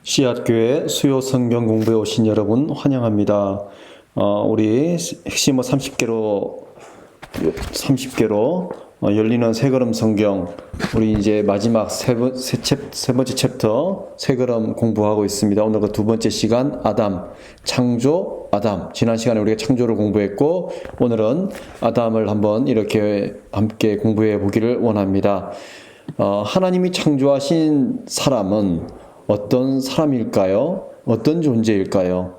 씨앗교회 수요 성경 공부에 오신 여러분 환영합니다. 우리 핵심어 30개로 열리는 세 걸음 성경, 우리 이제 마지막 세 번째 챕터 세 걸음 공부하고 있습니다. 오늘 그 두 번째 시간 아담, 창조 아담. 지난 시간에 우리가 창조를 공부했고 오늘은 아담을 한번 이렇게 함께 공부해 보기를 원합니다. 하나님이 창조하신 사람은 어떤 사람일까요? 어떤 존재일까요?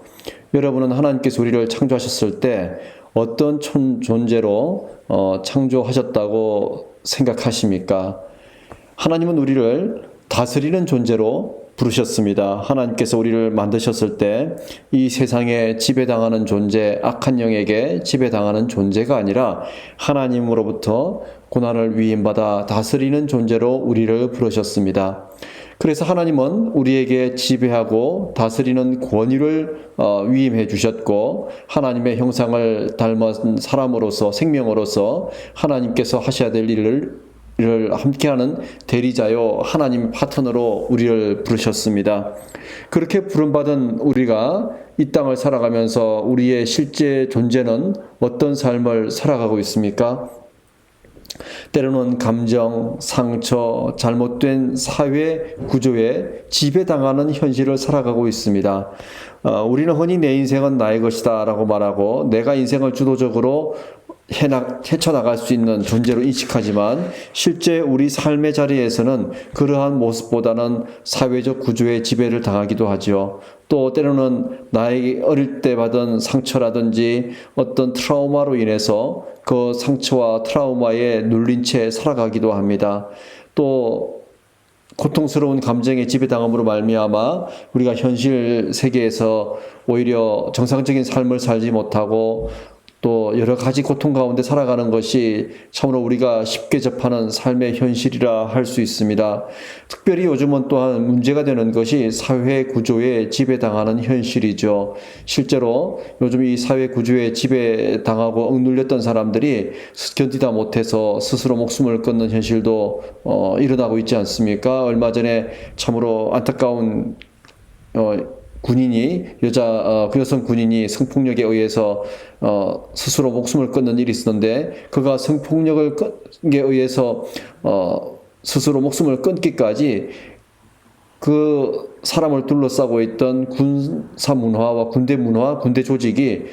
여러분은 하나님께서 우리를 창조하셨을 때 어떤 존재로 창조하셨다고 생각하십니까? 하나님은 우리를 다스리는 존재로 부르셨습니다. 하나님께서 우리를 만드셨을 때 이 세상에 지배당하는 존재, 악한 영에게 지배당하는 존재가 아니라 하나님으로부터 고난을 위임받아 다스리는 존재로 우리를 부르셨습니다. 그래서 하나님은 우리에게 지배하고 다스리는 권위를 위임해 주셨고, 하나님의 형상을 닮은 사람으로서, 생명으로서 하나님께서 하셔야 될 일을 함께하는 대리자요, 하나님 파트너로 우리를 부르셨습니다. 그렇게 부름받은 우리가 이 땅을 살아가면서 우리의 실제 존재는 어떤 삶을 살아가고 있습니까? 때로는 감정, 상처, 잘못된 사회 구조에 지배당하는 현실을 살아가고 있습니다. 우리는 흔히 내 인생은 나의 것이다 라고 말하고 내가 인생을 주도적으로 헤쳐나갈 수 있는 존재로 인식하지만 실제 우리 삶의 자리에서는 그러한 모습보다는 사회적 구조의 지배를 당하기도 하죠. 또 때로는 나에게 어릴 때 받은 상처라든지 어떤 트라우마로 인해서 그 상처와 트라우마에 눌린 채 살아가기도 합니다. 또 고통스러운 감정에 지배당함으로 말미암아 우리가 현실 세계에서 오히려 정상적인 삶을 살지 못하고 또 여러 가지 고통 가운데 살아가는 것이 참으로 우리가 쉽게 접하는 삶의 현실이라 할 수 있습니다. 특별히 요즘은 또한 문제가 되는 것이 사회 구조에 지배당하는 현실이죠. 실제로 요즘 이 사회 구조에 지배당하고 억눌렸던 사람들이 견디다 못해서 스스로 목숨을 끊는 현실도 일어나고 있지 않습니까? 얼마 전에 참으로 안타까운 군인이 그 여성 군인이 성폭력에 의해서 스스로 목숨을 끊는 일이 있었는데, 그가 성폭력에 의해서 스스로 목숨을 끊기까지 그 사람을 둘러싸고 있던 군사 문화와 군대 문화, 군대 조직이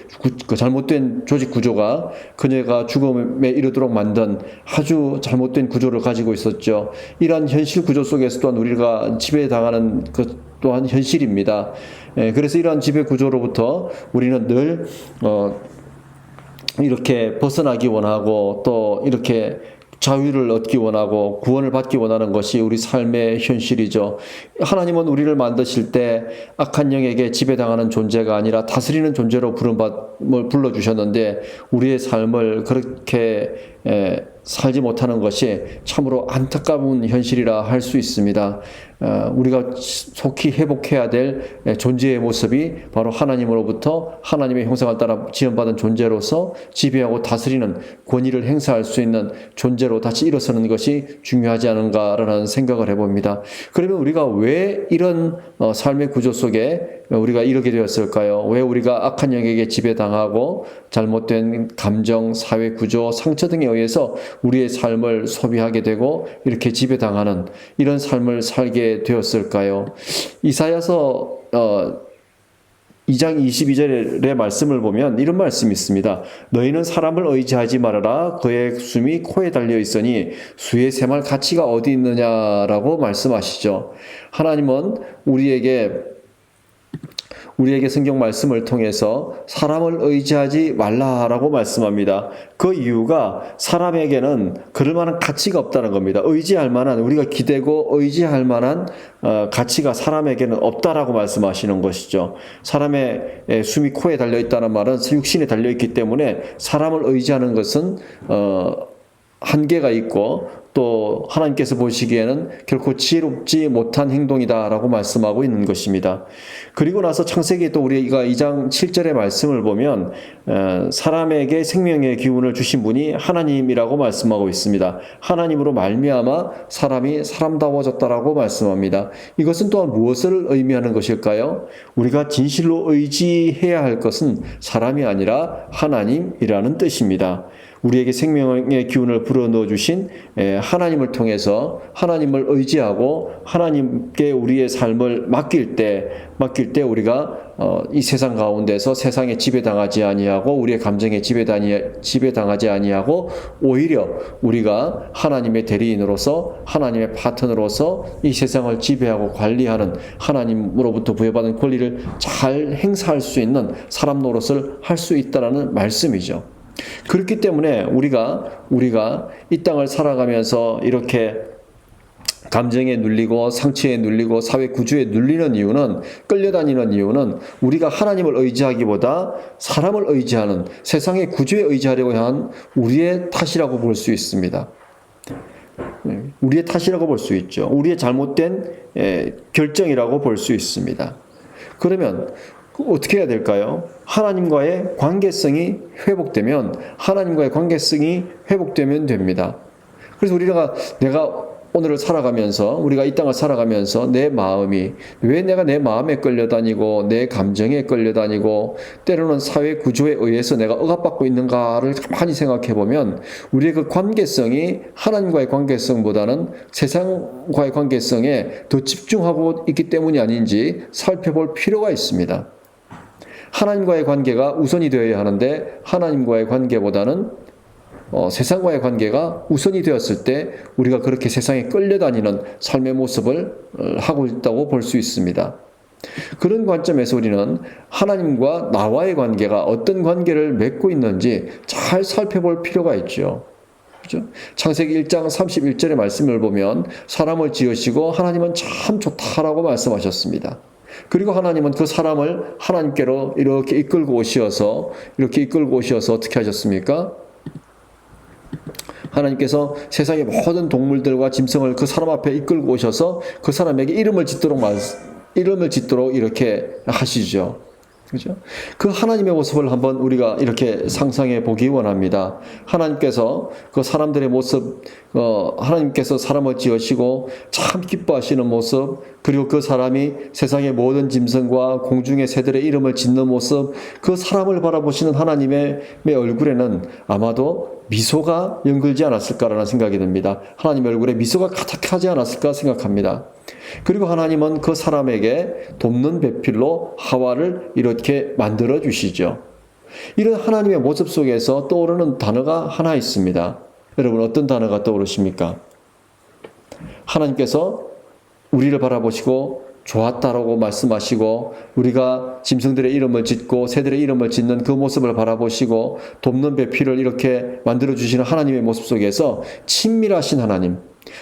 그 잘못된 조직 구조가 그녀가 죽음에 이르도록 만든 아주 잘못된 구조를 가지고 있었죠. 이러한 현실 구조 속에서 또한 우리가 지배당하는 그 또한 현실입니다. 그래서 이러한 지배 구조로부터 우리는 늘 이렇게 벗어나기 원하고 또 이렇게 자유를 얻기 원하고 구원을 받기 원하는 것이 우리 삶의 현실이죠. 하나님은 우리를 만드실 때 악한 영에게 지배당하는 존재가 아니라 다스리는 존재로 불러주셨는데 우리의 삶을 그렇게 살지 못하는 것이 참으로 안타까운 현실이라 할 수 있습니다. 우리가 속히 회복해야 될 존재의 모습이 바로 하나님으로부터 하나님의 형상을 따라 지원받은 존재로서 지배하고 다스리는 권위를 행사할 수 있는 존재로 다시 일어서는 것이 중요하지 않은가라는 생각을 해봅니다. 그러면 우리가 왜 이런 삶의 구조 속에 우리가 이러게 되었을까요? 왜 우리가 악한 영에게 지배당하고 잘못된 감정, 사회 구조, 상처 등에 의해서 우리의 삶을 소비하게 되고 이렇게 지배당하는 이런 삶을 살게 되었을까요? 이사야서 2장 22절의 말씀을 보면 이런 말씀이 있습니다. 너희는 사람을 의지하지 말아라. 그의 숨이 코에 달려 있으니 수의 샘할 가치가 어디 있느냐라고 말씀하시죠. 하나님은 우리에게 성경 말씀을 통해서 사람을 의지하지 말라라고 말씀합니다. 그 이유가 사람에게는 그럴 만한 가치가 없다는 겁니다. 의지할 만한, 우리가 기대고 의지할 만한 가치가 사람에게는 없다라고 말씀하시는 것이죠. 사람의 숨이 코에 달려있다는 말은 육신에 달려있기 때문에 사람을 의지하는 것은 한계가 있고 또 하나님께서 보시기에는 결코 지혜롭지 못한 행동이다라고 말씀하고 있는 것입니다. 그리고 나서 창세기 또 우리가 2장 7절의 말씀을 보면 사람에게 생명의 기운을 주신 분이 하나님이라고 말씀하고 있습니다. 하나님으로 말미암아 사람이 사람다워졌다라고 말씀합니다. 이것은 또한 무엇을 의미하는 것일까요? 우리가 진실로 의지해야 할 것은 사람이 아니라 하나님이라는 뜻입니다. 우리에게 생명의 기운을 불어넣어 주신 하나님을 통해서 하나님을 의지하고 하나님께 우리의 삶을 맡길 때 우리가 이 세상 가운데서 세상에 지배당하지 아니하고 우리의 감정에 지배당하지 아니하고 오히려 우리가 하나님의 대리인으로서 하나님의 파트너로서 이 세상을 지배하고 관리하는 하나님으로부터 부여받은 권리를 잘 행사할 수 있는 사람 노릇을 할 수 있다라는 말씀이죠. 그렇기 때문에 우리가 이 땅을 살아가면서 이렇게 감정에 눌리고 상처에 눌리고 사회 구조에 눌리는 이유는, 끌려다니는 이유는 우리가 하나님을 의지하기보다 사람을 의지하는, 세상의 구조에 의지하려고 한 우리의 탓이라고 볼 수 있습니다. 우리의 탓이라고 볼 수 있죠. 우리의 잘못된 결정이라고 볼 수 있습니다. 그러면 어떻게 해야 될까요? 하나님과의 관계성이 회복되면 됩니다. 그래서 내가 오늘을 살아가면서, 우리가 이 땅을 살아가면서 내 마음이 왜 내가 내 마음에 끌려다니고 내 감정에 끌려다니고 때로는 사회 구조에 의해서 내가 억압받고 있는가를 가만히 생각해 보면 우리의 그 관계성이 하나님과의 관계성보다는 세상과의 관계성에 더 집중하고 있기 때문이 아닌지 살펴볼 필요가 있습니다. 하나님과의 관계가 우선이 되어야 하는데 하나님과의 관계보다는 세상과의 관계가 우선이 되었을 때 우리가 그렇게 세상에 끌려다니는 삶의 모습을 하고 있다고 볼 수 있습니다. 그런 관점에서 우리는 하나님과 나와의 관계가 어떤 관계를 맺고 있는지 잘 살펴볼 필요가 있죠. 그렇죠? 창세기 1장 31절의 말씀을 보면 사람을 지으시고 하나님은 참 좋다라고 말씀하셨습니다. 그리고 하나님은 그 사람을 하나님께로 이렇게 이끌고 오셔서 어떻게 하셨습니까? 하나님께서 세상의 모든 동물들과 짐승을 그 사람 앞에 이끌고 오셔서 그 사람에게 이름을 짓도록 이렇게 하시죠. 그죠? 그 하나님의 모습을 한번 우리가 이렇게 상상해 보기 원합니다. 하나님께서 그 사람들의 모습, 하나님께서 사람을 지으시고 참 기뻐하시는 모습, 그리고 그 사람이 세상의 모든 짐승과 공중의 새들의 이름을 짓는 모습, 그 사람을 바라보시는 하나님의 얼굴에는 아마도 미소가 연글지 않았을까라는 생각이 듭니다. 하나님의 얼굴에 미소가 가득하지 않았을까 생각합니다. 그리고 하나님은 그 사람에게 돕는 배필로 하와를 이렇게 만들어 주시죠. 이런 하나님의 모습 속에서 떠오르는 단어가 하나 있습니다. 여러분 어떤 단어가 떠오르십니까? 하나님께서 우리를 바라보시고 좋았다라고 말씀하시고 우리가 짐승들의 이름을 짓고 새들의 이름을 짓는 그 모습을 바라보시고 돕는 배필을 이렇게 만들어 주시는 하나님의 모습 속에서 친밀하신 하나님,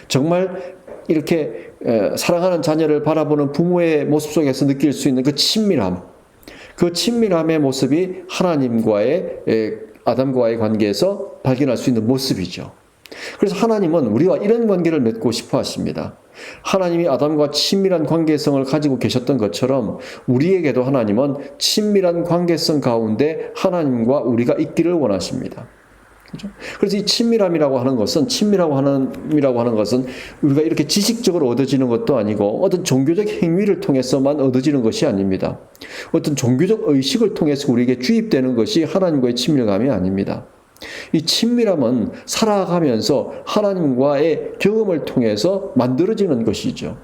정말 이렇게 사랑하는 자녀를 바라보는 부모의 모습 속에서 느낄 수 있는 그 친밀함의 모습이 하나님과의 아담과의 관계에서 발견할 수 있는 모습이죠. 그래서 하나님은 우리와 이런 관계를 맺고 싶어 하십니다. 하나님이 아담과 친밀한 관계성을 가지고 계셨던 것처럼 우리에게도 하나님은 친밀한 관계성 가운데 하나님과 우리가 있기를 원하십니다. 그렇죠? 그래서 이 친밀함이라고 하는 것은 우리가 이렇게 지식적으로 얻어지는 것도 아니고 어떤 종교적 행위를 통해서만 얻어지는 것이 아닙니다. 어떤 종교적 의식을 통해서 우리에게 주입되는 것이 하나님과의 친밀감이 아닙니다. 이 친밀함은 살아가면서 하나님과의 경험을 통해서 만들어지는 것이죠.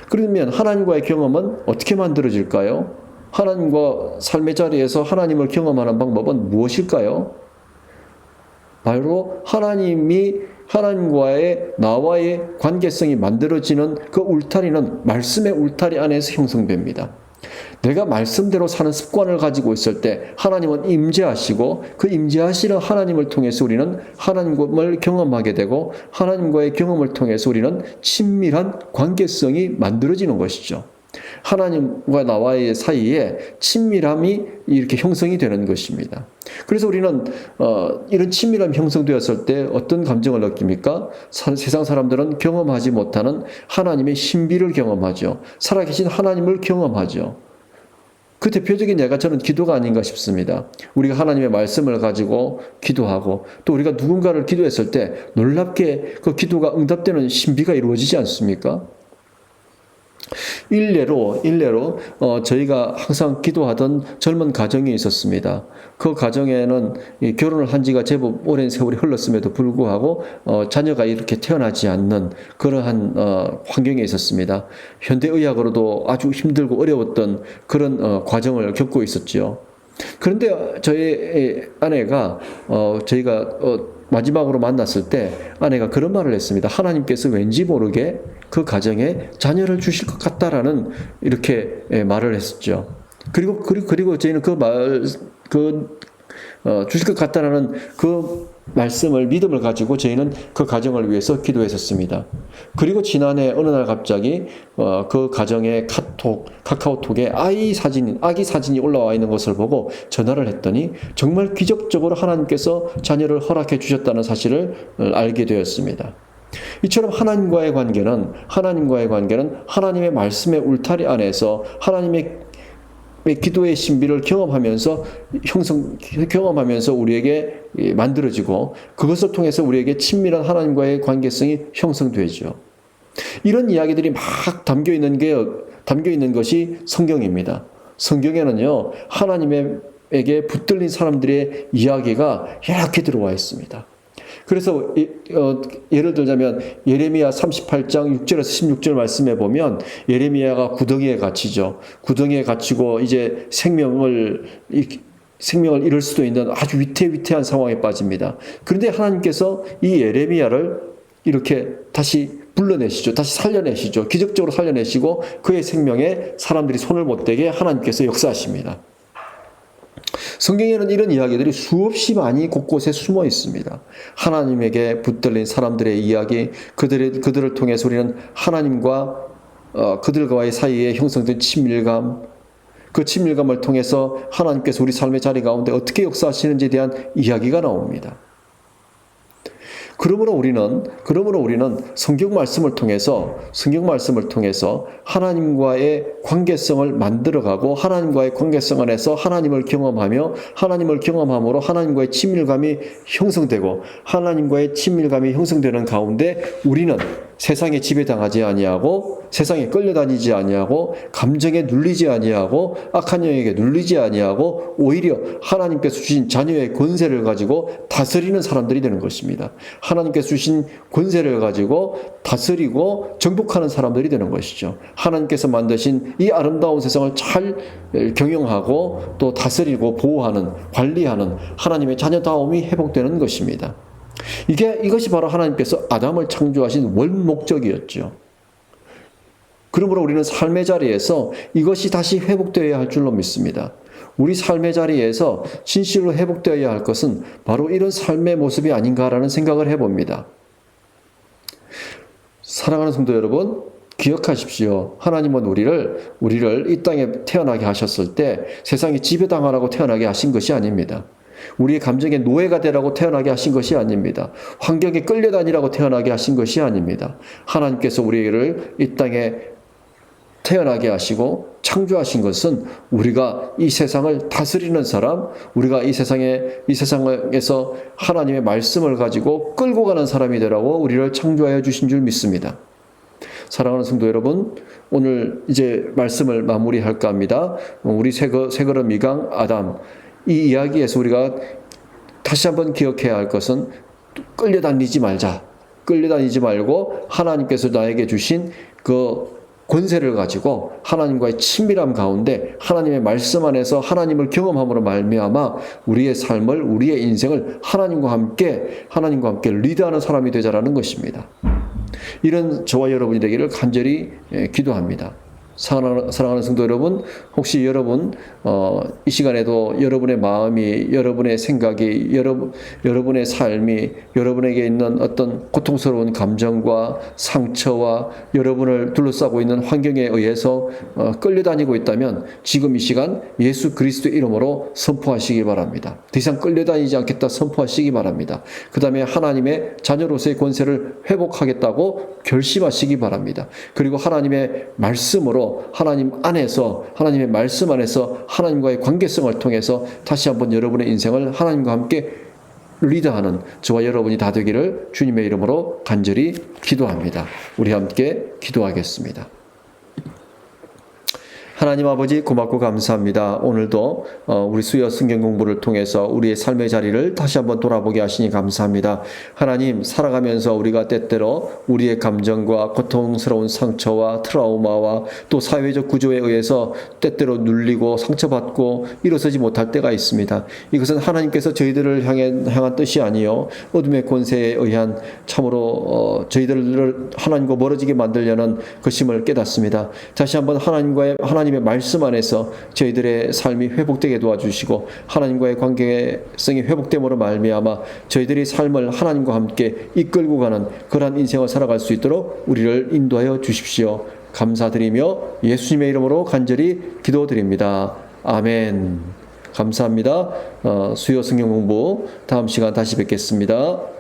그러면 하나님과의 경험은 어떻게 만들어질까요? 하나님과 삶의 자리에서 하나님을 경험하는 방법은 무엇일까요? 바로 하나님과의 나와의 관계성이 만들어지는 그 울타리는 말씀의 울타리 안에서 형성됩니다. 내가 말씀대로 사는 습관을 가지고 있을 때 하나님은 임재하시고 그 임재하시는 하나님을 통해서 우리는 하나님을 경험하게 되고 하나님과의 경험을 통해서 우리는 친밀한 관계성이 만들어지는 것이죠. 하나님과 나와의 사이에 친밀함이 이렇게 형성이 되는 것입니다. 그래서 우리는 이런 친밀함이 형성되었을 때 어떤 감정을 느낍니까? 세상 사람들은 경험하지 못하는 하나님의 신비를 경험하죠. 살아계신 하나님을 경험하죠. 그 대표적인 예가 저는 기도가 아닌가 싶습니다. 우리가 하나님의 말씀을 가지고 기도하고 또 우리가 누군가를 기도했을 때 놀랍게 그 기도가 응답되는 신비가 이루어지지 않습니까? 일례로 저희가 항상 기도하던 젊은 가정이 있었습니다. 그 가정에는 결혼을 한 지가 제법 오랜 세월이 흘렀음에도 불구하고 자녀가 이렇게 태어나지 않는 그러한 환경에 있었습니다. 현대의학으로도 아주 힘들고 어려웠던 그런 과정을 겪고 있었죠. 그런데 저희 아내가 저희가 마지막으로 만났을 때 아내가 그런 말을 했습니다. 하나님께서 왠지 모르게 그 가정에 자녀를 주실 것 같다라는 이렇게 말을 했었죠. 그리고 저희는 주실 것 같다라는 그 말씀을 믿음을 가지고 저희는 그 가정을 위해서 기도했었습니다. 그리고 지난해 어느 날 갑자기 그 가정의 카카오톡에 아기 사진이 올라와 있는 것을 보고 전화를 했더니 정말 기적적으로 하나님께서 자녀를 허락해 주셨다는 사실을 알게 되었습니다. 이처럼 하나님과의 관계는 하나님의 말씀의 울타리 안에서 하나님의 기도의 신비를 경험하면서 우리에게 만들어지고 그것을 통해서 우리에게 친밀한 하나님과의 관계성이 형성되죠. 이런 이야기들이 막 담겨 있는 것이 성경입니다. 성경에는요, 하나님에게 붙들린 사람들의 이야기가 이렇게 들어와 있습니다. 그래서 예를 들자면 예레미야 38장 6절에서 16절 말씀에 보면 예레미야가 구덩이에 갇히죠. 구덩이에 갇히고 이제 생명을 잃을 수도 있는 아주 위태위태한 상황에 빠집니다. 그런데 하나님께서 이 예레미야를 이렇게 다시 불러내시죠. 다시 살려내시죠. 기적적으로 살려내시고 그의 생명에 사람들이 손을 못 대게 하나님께서 역사하십니다. 성경에는 이런 이야기들이 수없이 많이 곳곳에 숨어 있습니다. 하나님에게 붙들린 사람들의 이야기, 그들을 통해서 우리는 하나님과 그들과의 사이에 형성된 친밀감, 그 친밀감을 통해서 하나님께서 우리 삶의 자리 가운데 어떻게 역사하시는지에 대한 이야기가 나옵니다. 그러므로 우리는 성경 말씀을 통해서 하나님과의 관계성을 만들어가고 하나님과의 관계성 안에서 하나님을 경험함으로 하나님과의 친밀감이 형성되고 하나님과의 친밀감이 형성되는 가운데 우리는 세상에 지배당하지 아니하고 세상에 끌려다니지 아니하고 감정에 눌리지 아니하고 악한 영에게 눌리지 아니하고 오히려 하나님께서 주신 자녀의 권세를 가지고 다스리는 사람들이 되는 것입니다. 하나님께서 주신 권세를 가지고 다스리고 정복하는 사람들이 되는 것이죠. 하나님께서 만드신 이 아름다운 세상을 잘 경영하고 또 다스리고 보호하는, 관리하는 하나님의 자녀다움이 회복되는 것입니다. 이것이 바로 하나님께서 아담을 창조하신 원 목적이었죠. 그러므로 우리는 삶의 자리에서 이것이 다시 회복되어야 할 줄로 믿습니다. 우리 삶의 자리에서 진실로 회복되어야 할 것은 바로 이런 삶의 모습이 아닌가라는 생각을 해봅니다. 사랑하는 성도 여러분, 기억하십시오. 하나님은 우리를 이 땅에 태어나게 하셨을 때 세상에 지배당하라고 태어나게 하신 것이 아닙니다. 우리의 감정에 노예가 되라고 태어나게 하신 것이 아닙니다. 환경에 끌려다니라고 태어나게 하신 것이 아닙니다. 하나님께서 우리를 이 땅에 태어나게 하시고 창조하신 것은 우리가 이 세상을 다스리는 사람, 우리가 이 세상에서 하나님의 말씀을 가지고 끌고 가는 사람이 되라고 우리를 창조하여 주신 줄 믿습니다. 사랑하는 성도 여러분, 오늘 이제 말씀을 마무리할까 합니다. 우리 새걸음 이강 아담, 이 이야기에서 우리가 다시 한번 기억해야 할 것은 끌려다니지 말고 하나님께서 나에게 주신 그 권세를 가지고 하나님과의 친밀함 가운데 하나님의 말씀 안에서 하나님을 경험함으로 말미암아 우리의 삶을, 우리의 인생을 하나님과 함께 리드하는 사람이 되자라는 것입니다. 이런 저와 여러분이 되기를 간절히 기도합니다. 사랑하는 성도 여러분, 혹시 여러분 이 시간에도 여러분의 마음이, 여러분의 생각이, 여러분의 삶이, 여러분에게 있는 어떤 고통스러운 감정과 상처와 여러분을 둘러싸고 있는 환경에 의해서 끌려다니고 있다면 지금 이 시간 예수 그리스도의 이름으로 선포하시기 바랍니다. 더 이상 끌려다니지 않겠다 선포하시기 바랍니다. 그 다음에 하나님의 자녀로서의 권세를 회복하겠다고 결심하시기 바랍니다. 그리고 하나님의 말씀으로 하나님 안에서, 하나님의 말씀 안에서 하나님과의 관계성을 통해서 다시 한번 여러분의 인생을 하나님과 함께 리드하는 저와 여러분이 다 되기를 주님의 이름으로 간절히 기도합니다. 우리 함께 기도하겠습니다. 하나님 아버지 고맙고 감사합니다. 오늘도 우리 수요 성경 공부를 통해서 우리의 삶의 자리를 다시 한번 돌아보게 하시니 감사합니다. 하나님, 살아가면서 우리가 때때로 우리의 감정과 고통스러운 상처와 트라우마와 또 사회적 구조에 의해서 때때로 눌리고 상처받고 일어서지 못할 때가 있습니다. 이것은 하나님께서 저희들을 향한 뜻이 아니요 어둠의 권세에 의한 참으로 저희들을 하나님과 멀어지게 만들려는 것임을 깨닫습니다. 다시 한번 하나님의 말씀 안에서 저희들의 삶이 회복되게 도와주시고 하나님과의 관계성이 회복됨으로 말미암아 저희들의 삶을 하나님과 함께 이끌고 가는 그러한 인생을 살아갈 수 있도록 우리를 인도하여 주십시오. 감사드리며 예수님의 이름으로 간절히 기도드립니다. 아멘. 감사합니다. 수요 성경 공부 다음 시간 다시 뵙겠습니다.